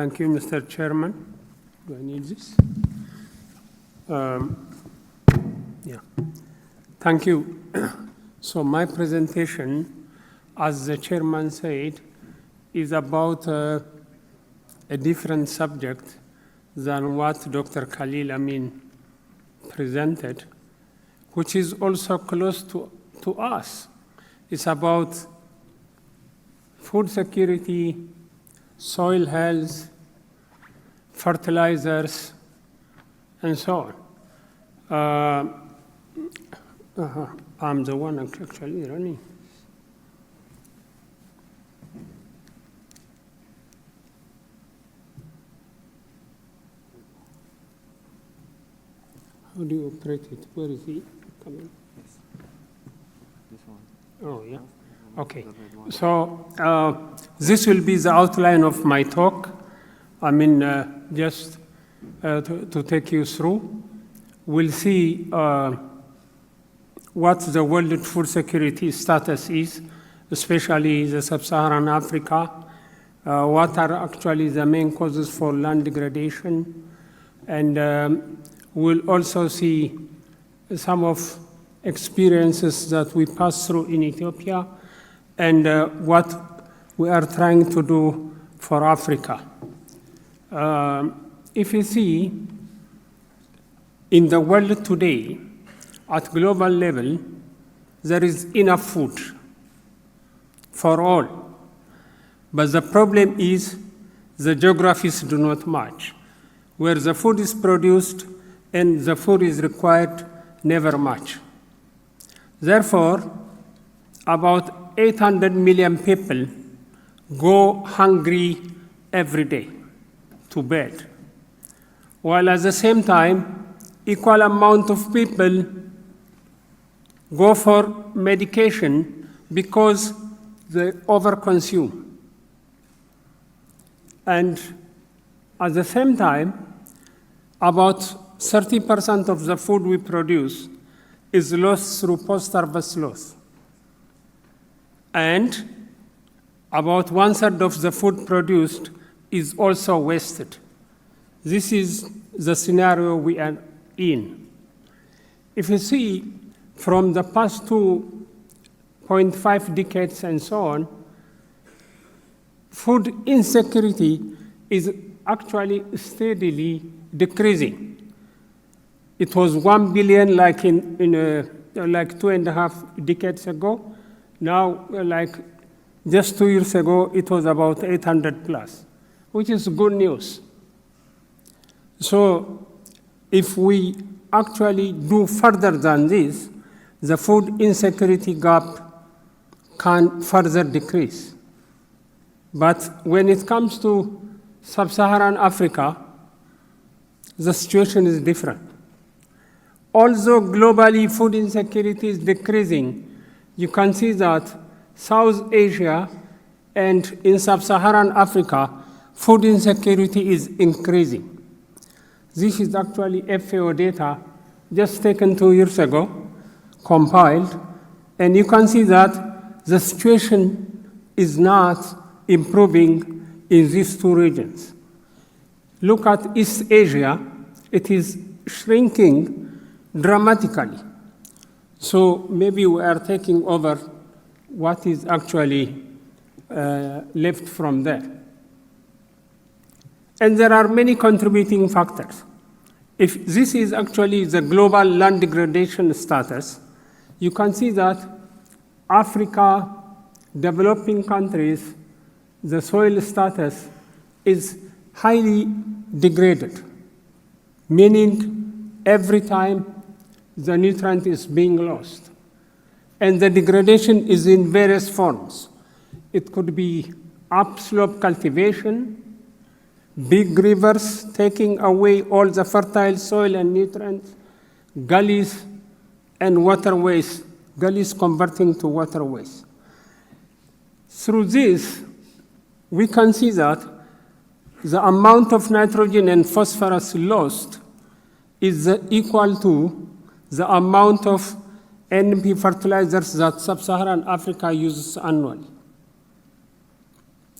Thank you, Mr. Chairman. Do I need this? Yeah. Thank you. So my presentation, as the chairman said, is about a different subject than what Dr. Khalil Amin presented, which is also close to us. It's about food security, soil health, fertilizers, and so on. I'm the one actually running. How do you operate it? Where is he coming? Yes. This one. Oh, yeah. Okay. So this will be the outline of my talk. I mean, just to take you through. We'll see what the world food security status is, especially the sub-Saharan Africa, what are actually the main causes for land degradation, and we'll also see some of experiences that we pass through in Ethiopia and what we are trying to do for Africa. If you see, in the world today, at global level, there is enough food for all. But the problem is the geographies do not match. Where the food is produced and the food is required never match. Therefore, about 800 million people go hungry every day to bed, while at the same time, equal amount of people go for medication because they overconsume. And at the same time, about 30% of the food we produce is lost through post-harvest loss. And about 1/3 of the food produced is also wasted. This is the scenario we are in. If you see, from the past 2.5 decades and so on, food insecurity is actually steadily decreasing. It was 1 billion like like 2.5 decades ago. Now, like just 2 years ago, it was about 800 plus, which is good news. So if we actually do further than this, the food insecurity gap can further decrease. But when it comes to sub-Saharan Africa, the situation is different. Although globally food insecurity is decreasing, you can see that South Asia and in sub-Saharan Africa, food insecurity is increasing. This is actually FAO data just taken 2 years ago, compiled, and you can see that the situation is not improving in these two regions. Look at East Asia, it is shrinking dramatically. So maybe we are taking over what is actually left from there. And there are many contributing factors. If this is actually the global land degradation status, you can see that Africa, developing countries, the soil status is highly degraded, meaning every time the nutrient is being lost. And the degradation is in various forms. It could be upslope cultivation, big rivers taking away all the fertile soil and nutrients, gullies and waterways, gullies converting to waterways. Through this, we can see that the amount of nitrogen and phosphorus lost is equal to the amount of NP fertilizers that sub-Saharan Africa uses annually.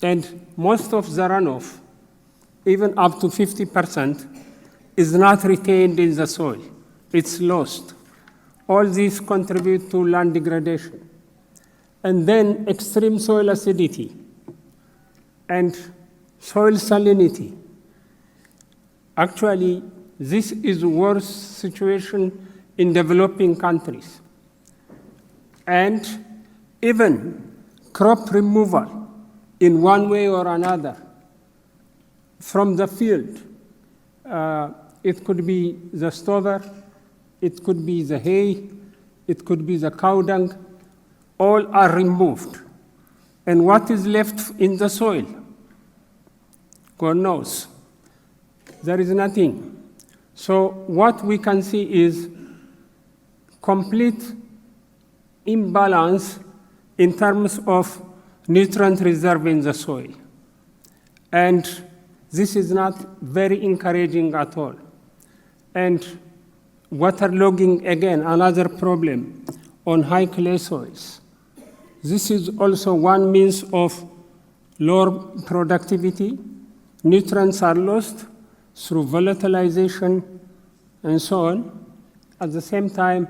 And most of the runoff even up to 50%, is not retained in the soil. It's lost. All these contribute to land degradation. And then extreme soil acidity and soil salinity. Actually, this is the worst situation in developing countries. And even crop removal in one way or another from the field. It could be the stover, it could be the hay, it could be the cow dung, all are removed. And what is left in the soil? God knows. There is nothing. So what we can see is complete imbalance in terms of nutrient reserve in the soil. And this is not very encouraging at all. And waterlogging, again, another problem on high clay soils. This is also one means of lower productivity. Nutrients are lost through volatilization and so on. At the same time,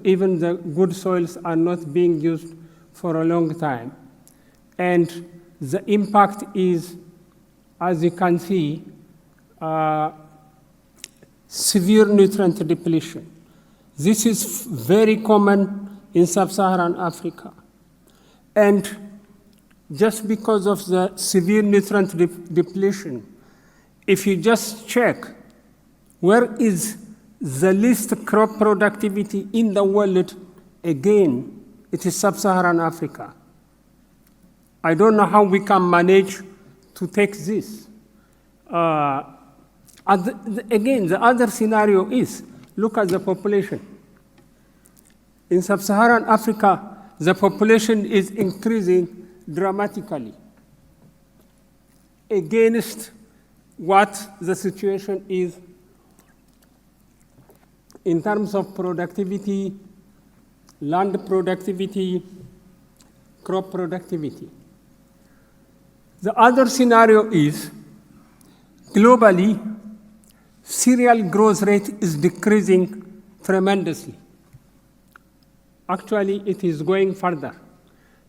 even the good soils are not being used for a long time. And the impact is, as you can see, severe nutrient depletion. This is very common in sub-Saharan Africa. And just because of the severe nutrient depletion, if you just check where is the least crop productivity in the world, again, it is sub-Saharan Africa. I don't know how we can manage to take this. Again, the other scenario is, look at the population. In sub-Saharan Africa, the population is increasing dramatically against what the situation is in terms of productivity, land productivity, crop productivity. The other scenario is, globally, cereal growth rate is decreasing tremendously. Actually, it is going further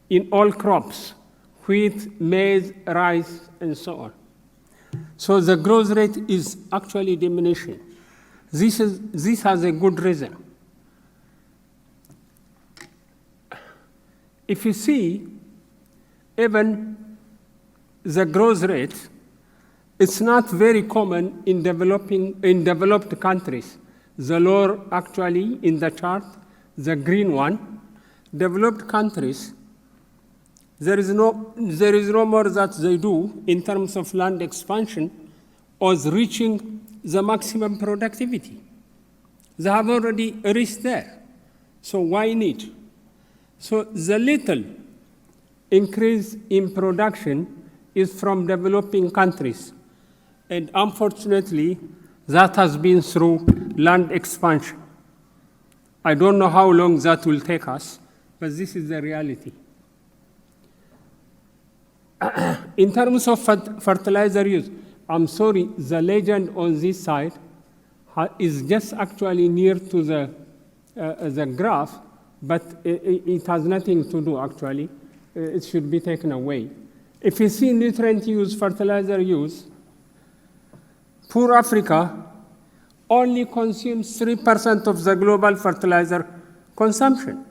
in all crops, wheat, maize, rice, and so on. So the growth rate is actually diminishing. This has a good reason. If you see, even the growth rate, it's not very common in developed countries. The lower, actually, in the chart, the green one, developed countries, there is no more that they do in terms of land expansion or reaching the maximum productivity. They have already reached there. So why need? So the little increase in production is from developing countries. And unfortunately, that has been through land expansion. I don't know how long that will take us, but this is the reality. In terms of fertilizer use, I'm sorry, the legend on this side is just actually near to the graph, but it has nothing to do, actually. It should be taken away. If you see nutrient use, fertilizer use, poor Africa only consumes 3% of the global fertilizer consumption.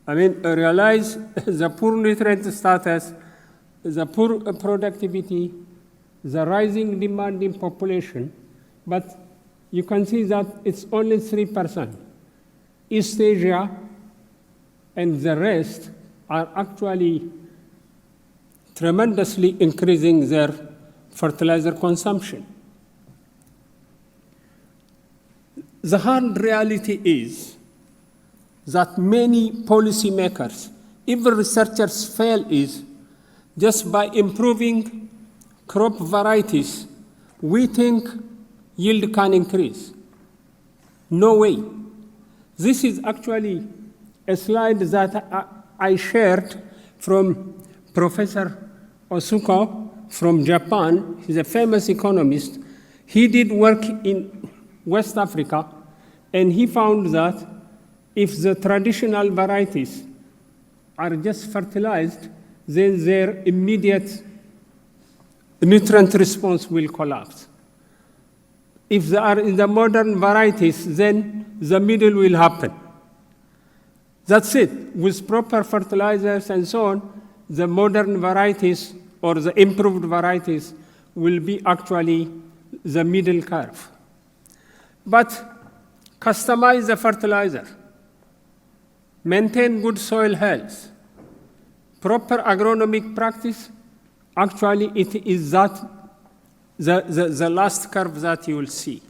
I mean, realize the poor nutrient status, the poor productivity, the rising demand in population, but you can see that it's only 3%. East Asia and the rest are actually tremendously increasing their fertilizer consumption. The hard reality is that many policymakers, even researchers fail is just by improving crop varieties, we think yield can increase. No way. This is actually a slide that I shared from Professor Osuko from Japan. He's a famous economist. He did work in West Africa, and he found that if the traditional varieties are just fertilized, then their immediate nutrient response will collapse. If they are in the modern varieties, then the middle will happen. That's it. With proper fertilizers and so on, the modern varieties or the improved varieties will be actually the middle curve. But customize the fertilizer, maintain good soil health, proper agronomic practice, actually it is that the last curve that you will see.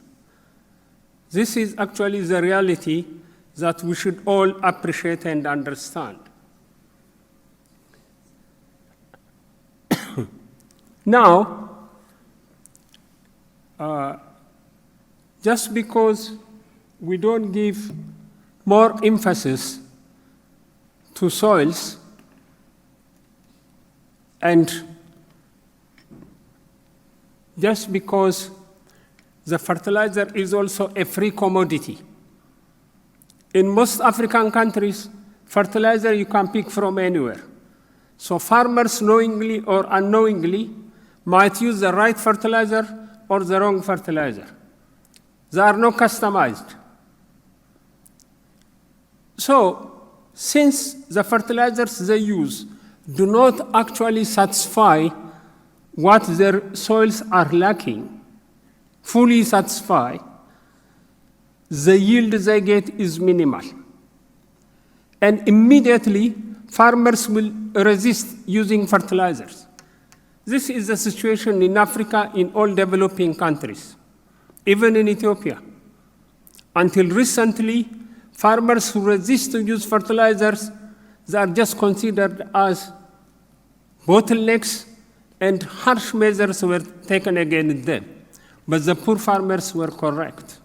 This is actually the reality that we should all appreciate and understand. Now, just because we don't give more emphasis to soils and just because the fertilizer is also a free commodity. In most African countries, fertilizer you can pick from anywhere. So farmers knowingly or unknowingly might use the right fertilizer or the wrong fertilizer. They are not customized. So since the fertilizers they use do not actually satisfy what their soils are lacking, fully satisfy, the yield they get is minimal. And immediately, farmers will resist using fertilizers. This is the situation in Africa in all developing countries, even in Ethiopia. Until recently, farmers who resist to use fertilizers, they are just considered as bottlenecks, and harsh measures were taken against them. But the poor farmers were correct.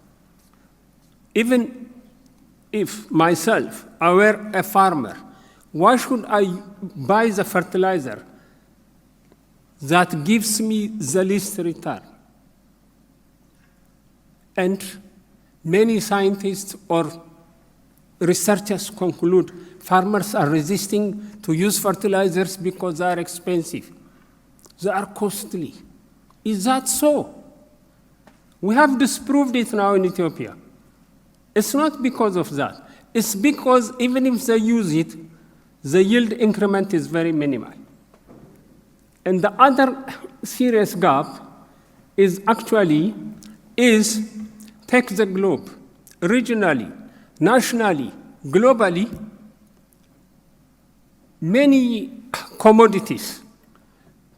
Even if myself, I were a farmer, why should I buy the fertilizer that gives me the least return? And many scientists or researchers conclude farmers are resisting to use fertilizers because they are expensive. They are costly. Is that so? We have disproved it now in Ethiopia. It's not because of that. It's because even if they use it, the yield increment is very minimal. And the other serious gap is actually take the globe, regionally, nationally, globally, many commodities,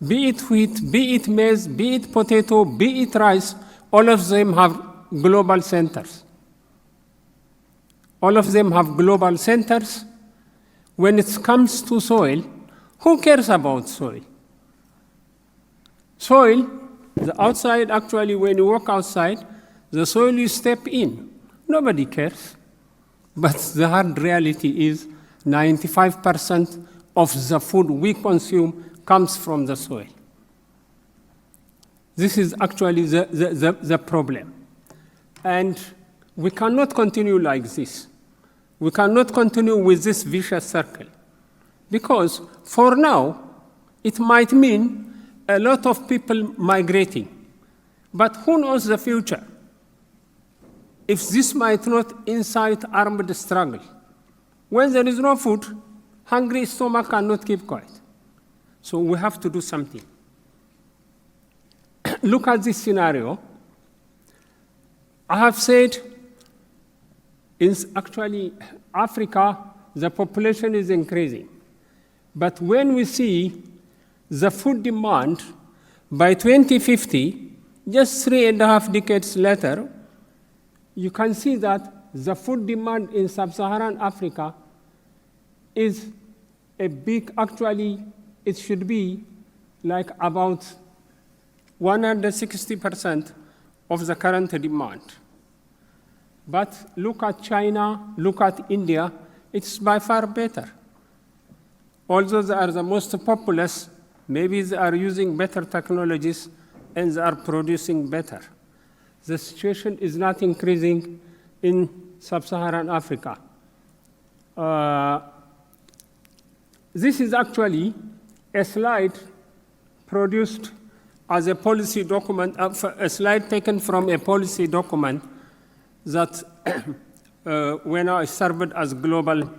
be it wheat, be it maize, be it potato, be it rice, all of them have global centers. All of them have global centers. When it comes to soil, who cares about soil? Soil, the outside, actually, when you walk outside, the soil you step in, nobody cares. But the hard reality is 95% of the food we consume comes from the soil. This is actually the problem. And we cannot continue like this. We cannot continue with this vicious circle. Because for now, it might mean a lot of people migrating. But who knows the future? If this might not incite armed struggle. When there is no food, hungry stomach cannot keep quiet. So we have to do something. Look at this scenario. I have said, in actually Africa, the population is increasing. But when we see the food demand by 2050, just 3.5 decades later, you can see that the food demand in sub-Saharan Africa is a big, actually, it should be like about 160% of the current demand. But look at China, look at India, it's by far better. Although they are the most populous, Maybe they are using better technologies and they are producing better. The situation is not increasing in sub-Saharan Africa. This is actually a slide produced as a policy document, a slide taken from a policy document that when I served as Global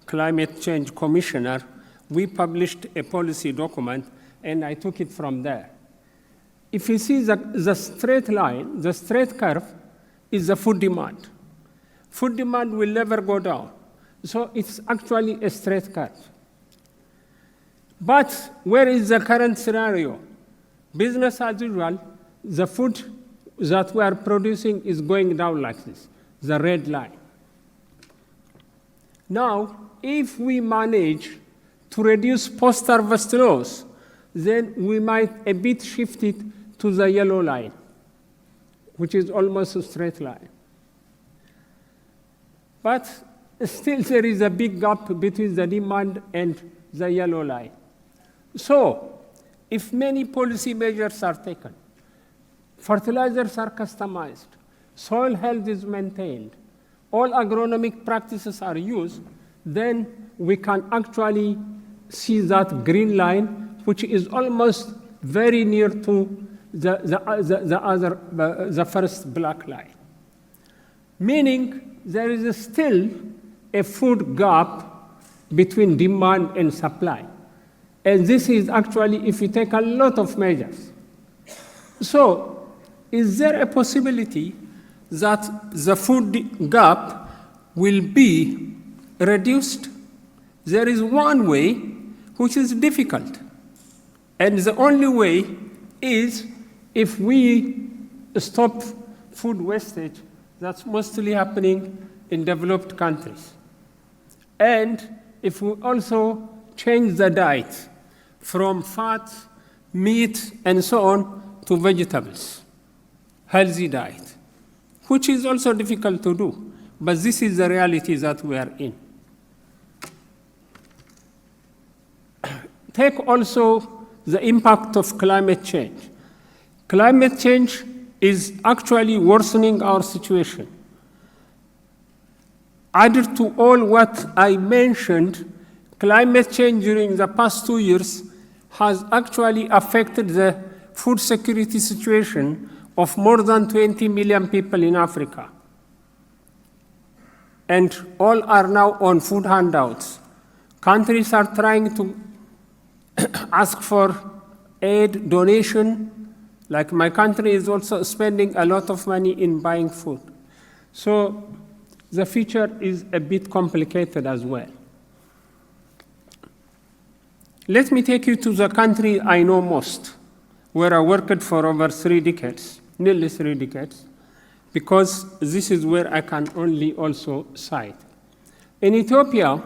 Climate Change Commissioner, we published a policy document, and I took it from there. If you see the straight line, the straight curve is the food demand. Food demand will never go down. So it's actually a straight curve. But where is the current scenario? Business as usual, the food that we are producing is going down like this, the red line. Now, if we manage to reduce post-harvest loss, then we might a bit shift it to the yellow line, which is almost a straight line. But still there is a big gap between the demand and the yellow line. So, if many policy measures are taken, fertilizers are customized, soil health is maintained, all agronomic practices are used, then we can actually see that green line, which is almost very near to the first black line. Meaning there is still a food gap between demand and supply. And this is actually if you take a lot of measures. So is there a possibility that the food gap will be reduced? There is one way which is difficult. And the only way is if we stop food wastage that's mostly happening in developed countries. And if we also change the diet from fat, meat, and so on to vegetables, healthy diet, which is also difficult to do. But this is the reality that we are in. Take also the impact of climate change. Climate change is actually worsening our situation. Added to all what I mentioned, climate change during the past 2 years has actually affected the food security situation of more than 20 million people in Africa. And all are now on food handouts. Countries are trying to ask for aid, donation, like my country is also spending a lot of money in buying food. So the future is a bit complicated as well. Let me take you to the country I know most, where I worked for over 3 decades, nearly 3 decades, because this is where I can only also cite. In Ethiopia,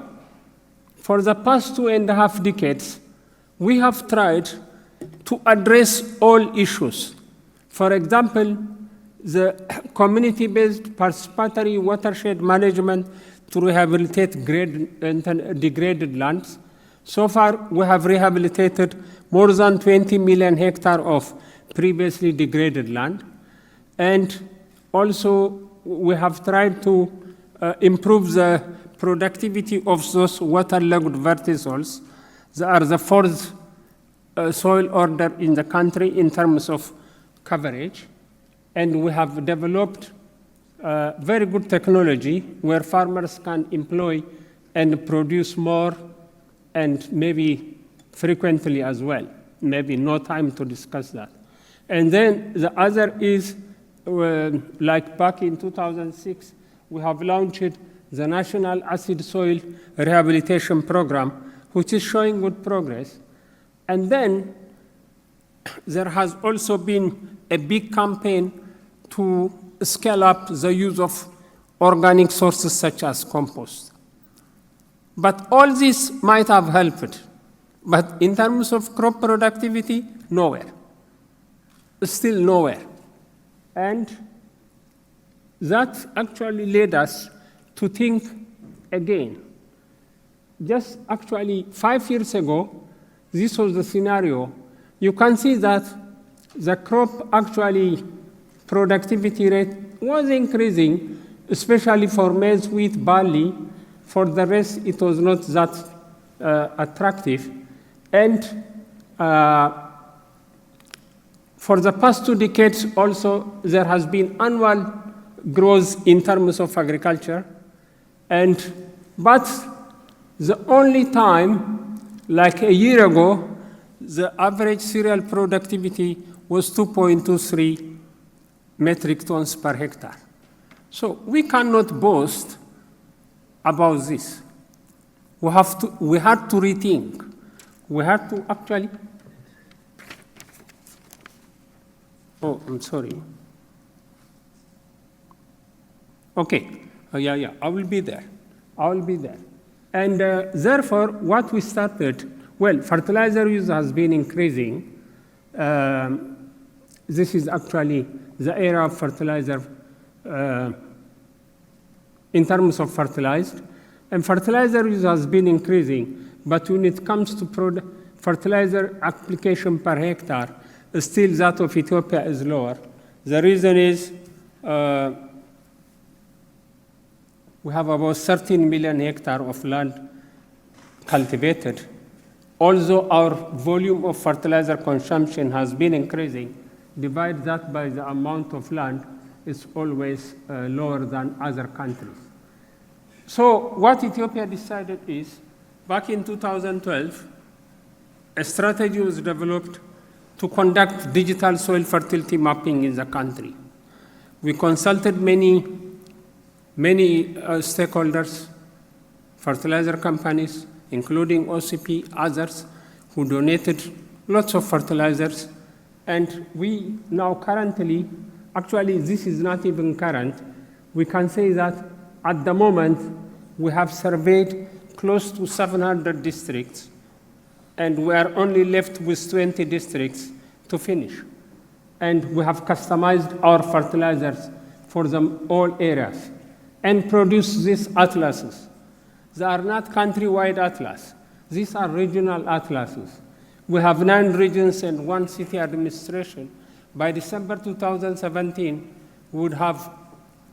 for the past 2.5 decades, we have tried to address all issues. For example, the community-based participatory watershed management to rehabilitate degraded lands. So far, we have rehabilitated more than 20 million hectares of previously degraded land. And also, we have tried to improve the productivity of those waterlogged vertisols. They are the 4th soil order in the country in terms of coverage. And we have developed very good technology where farmers can employ and produce more and maybe frequently as well. Maybe no time to discuss that. And then the other is, like back in 2006, we have launched the National Acid Soil Rehabilitation Program, which is showing good progress. And then there has also been a big campaign to scale up the use of organic sources such as compost. But all this might have helped. But in terms of crop productivity, nowhere. Still nowhere. And that actually led us to think again. Just actually 5 years ago, this was the scenario, you can see that the crop actually productivity rate was increasing, especially for maize, wheat, barley. For the rest, it was not that attractive. And for the past 2 decades also, there has been annual growth in terms of agriculture. But the only time, like a year ago, the average cereal productivity was 2.23 metric tons per hectare. So we cannot boast about this. We had to rethink. We had to actually, oh, I'm sorry. Okay, yeah, I will be there. And therefore, what we started, well, fertilizer use has been increasing. This is actually the era of fertilizer in terms of fertilized. And fertilizer use has been increasing, but when it comes to fertilizer application per hectare, still that of Ethiopia is lower. The reason is we have about 13 million hectares of land cultivated. Although our volume of fertilizer consumption has been increasing, divide that by the amount of land, is always lower than other countries. So what Ethiopia decided is, back in 2012, a strategy was developed to conduct digital soil fertility mapping in the country. We consulted many stakeholders, fertilizer companies, including OCP, others, who donated lots of fertilizers. And we now currently, actually this is not even current, we can say that at the moment we have surveyed close to 700 districts, and we are only left with 20 districts to finish. And we have customized our fertilizers for them all areas and produce these atlases. They are not countrywide atlas. These are regional atlases. We have 9 regions and 1 city administration. By December 2017, we would have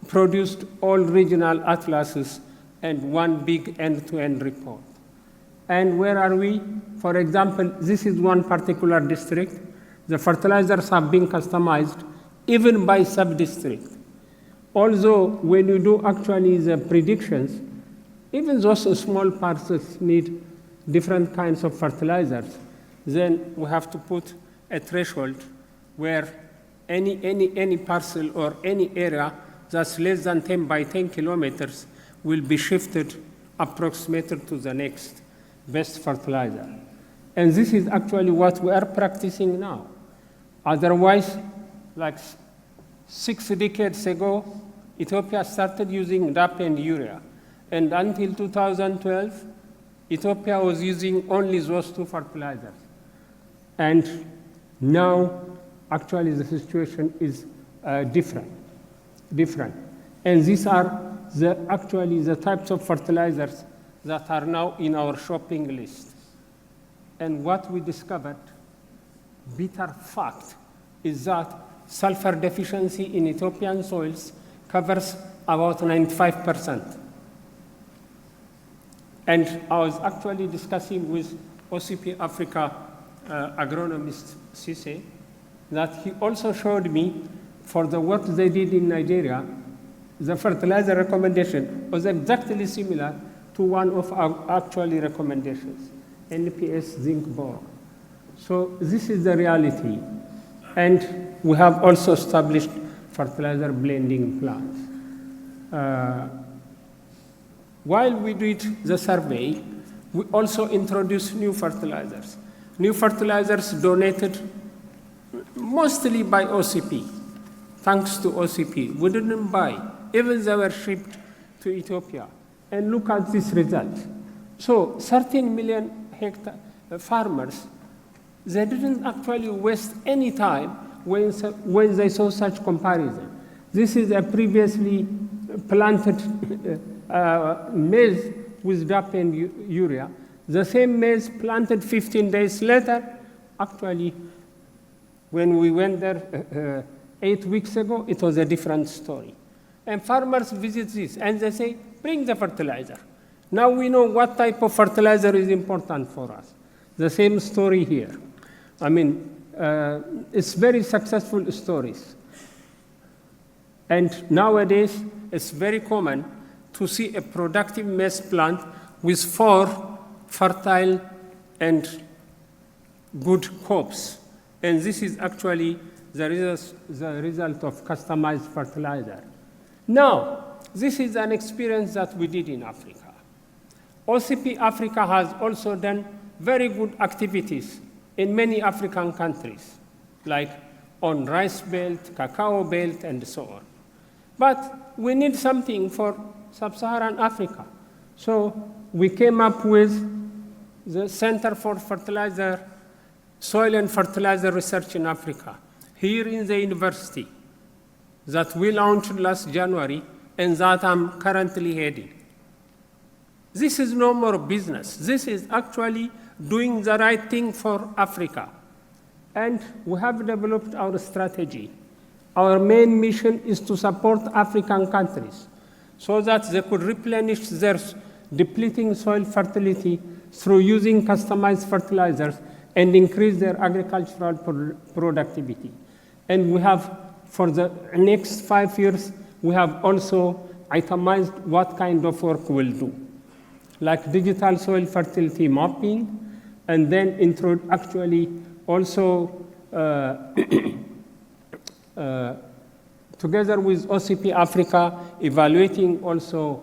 produced all regional atlases and 1 big end-to-end report. And where are we? For example, this is one particular district. The fertilizers have been customized even by sub-district. Although when you do actually the predictions, even those small parcels need different kinds of fertilizers. Then we have to put a threshold where any parcel or any area that's less than 10 by 10 kilometers will be shifted approximately to the next best fertilizer. And this is actually what we are practicing now. Otherwise, like 6 decades ago, Ethiopia started using DAP and urea. And until 2012, Ethiopia was using only those 2 fertilizers. And now, actually, the situation is different. And these are actually the types of fertilizers that are now in our shopping list. And what we discovered, bitter fact, is that sulfur deficiency in Ethiopian soils covers about 95%. And I was actually discussing with OCP Africa agronomist Sise that he also showed me for the work they did in Nigeria, the fertilizer recommendation was exactly similar to one of our actually recommendations, NPS zinc boron. So this is the reality. And we have also established fertilizer blending plants. While we did the survey, we also introduced new fertilizers. New fertilizers donated mostly by OCP, thanks to OCP. We didn't buy, even they were shipped to Ethiopia. And look at this result. So 13 million farmers, they didn't actually waste any time when they saw such comparison. This is a previously planted maize with DAP and urea. The same maize planted 15 days later, actually, when we went there 8 weeks ago, it was a different story. And farmers visit this, and they say, bring the fertilizer. Now we know what type of fertilizer is important for us. The same story here. I mean, it's very successful stories. And nowadays, it's very common to see a productive maize plant with 4 fertile and good crops. And this is actually the result of customized fertilizer. Now, this is an experience that we did in Africa. OCP Africa has also done very good activities in many African countries, like on rice belt, cacao belt, and so on. But we need something for sub-Saharan Africa. So we came up with the Center for Fertilizer, Soil and Fertilizer Research in Africa, here in the university, that we launched last January, and that I'm currently heading. This is no more business. This is actually doing the right thing for Africa. And we have developed our strategy. Our main mission is to support African countries so that they could replenish their depleting soil fertility through using customized fertilizers and increase their agricultural productivity. And we have, for the next 5 years, we have also itemized what kind of work we'll do, like digital soil fertility mapping, and then actually also together with OCP Africa, evaluating also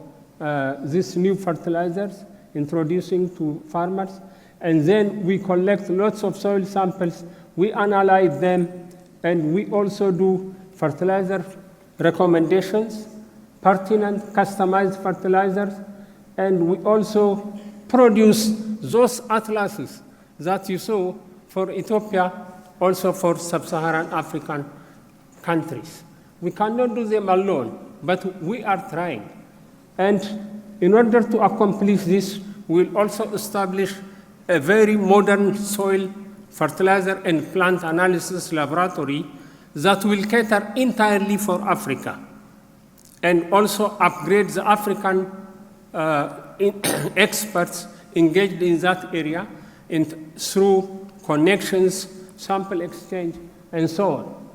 these new fertilizers, introducing to farmers, and then we collect lots of soil samples, we analyze them, and we also do fertilizer recommendations, pertinent customized fertilizers, and we also produce those atlases that you saw for Ethiopia, also for sub-Saharan African countries. We cannot do them alone, but we are trying. And in order to accomplish this, we'll also establish a very modern soil fertilizer and plant analysis laboratory that will cater entirely for Africa, and also upgrade the African experts engaged in that area through connections, sample exchange, and so on.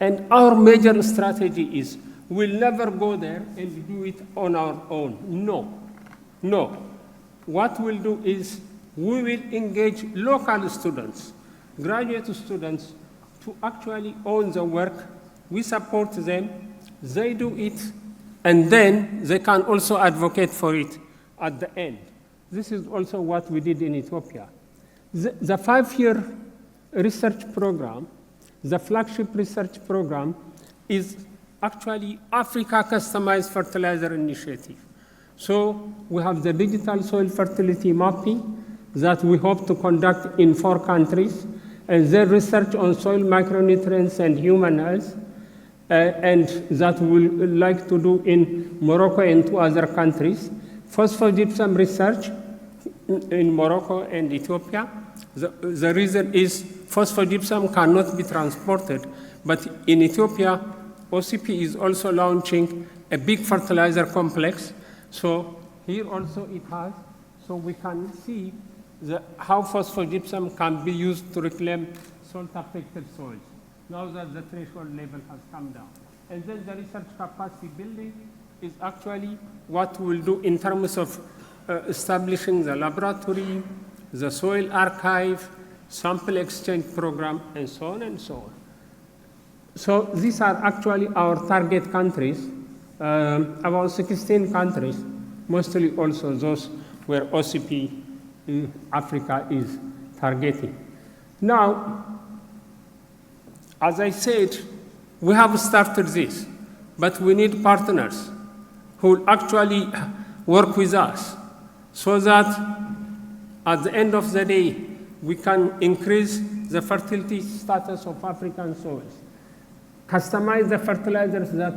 And our major strategy is we'll never go there and do it on our own. No. What we'll do is we will engage local students, graduate students, to actually own the work. We support them, they do it, and then they can also advocate for it at the end. This is also what we did in Ethiopia. The 5-year research program, the flagship research program, is actually Africa Customized Fertilizer Initiative. So we have the digital soil fertility mapping that we hope to conduct in 4 countries, and then research on soil micronutrients and human health, and that we would like to do in Morocco and 2 other countries. Phosphogypsum research in Morocco and Ethiopia. The reason is phosphogypsum cannot be transported, but in Ethiopia, OCP is also launching a big fertilizer complex. So here also it has, so we can see how phosphogypsum can be used to reclaim salt-affected soils, now that the threshold level has come down. And then the research capacity building is actually what we'll do in terms of establishing the laboratory, the soil archive, sample exchange program, and so on and so on. So these are actually our target countries, about 16 countries, mostly also those where OCP in Africa is targeting. Now, as I said, we have started this, but we need partners who will actually work with us so that at the end of the day, we can increase the fertility status of African soils, customize the fertilizers that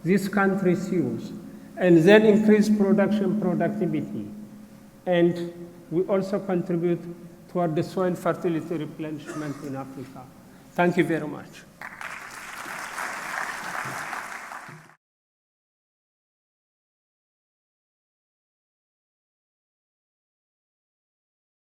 these countries use, and then increase production productivity, and we also contribute toward the soil fertility replenishment in Africa. Thank you very much.